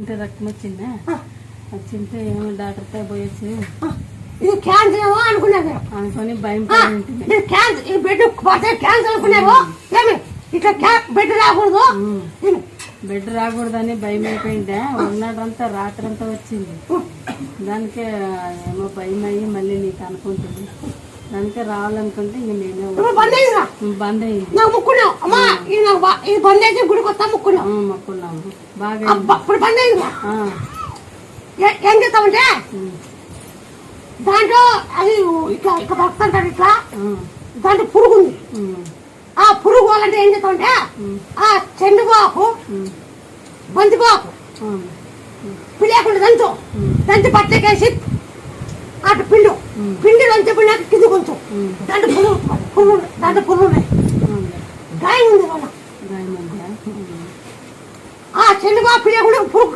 అంటే రక్తం వచ్చిందా వచ్చింటే ఏమో డాక్టర్తో పోయొచ్చు ఇది క్యాన్సర్ ఏమో అనుకున్నాను అనుకొని భయం బెడ్ క్యాన్సర్ అనుకున్నావు ఇట్లా బెడ్ రాకూడదు బెడ్ రాకూడదని భయం అయిపోయిందా ఉన్నాడంతా రాత్రంతా వచ్చింది దానికే ఏమో భయం అయ్యి మళ్ళీ నీకు అనుకుంటుంది దానికే రావాలనుకుంటే ఇంక నేనే బంద్ అయింది మొక్కున్నాము బాగా బంద్ అయింది ఏం చేస్తామంటే దాంట్లో అది ఇట్లా ఇట్లా పడుతుంటాడు ఇట్లా దాంట్లో పురుగు ఉంది ఆ పురుగు వాళ్ళంటే ఏం చేస్తామంటే ఆ చెండుబాకు బంతిబాకు పిలేకుండా దంచు బట్టకేసి అటు పిండి దంచు పిండి కింద కొంచెం దాంట్లో పురుగు ఉన్నాయి గాయం ఉంది వాళ్ళ ఆ చెండుబాకు పిలేకుండా పురుగు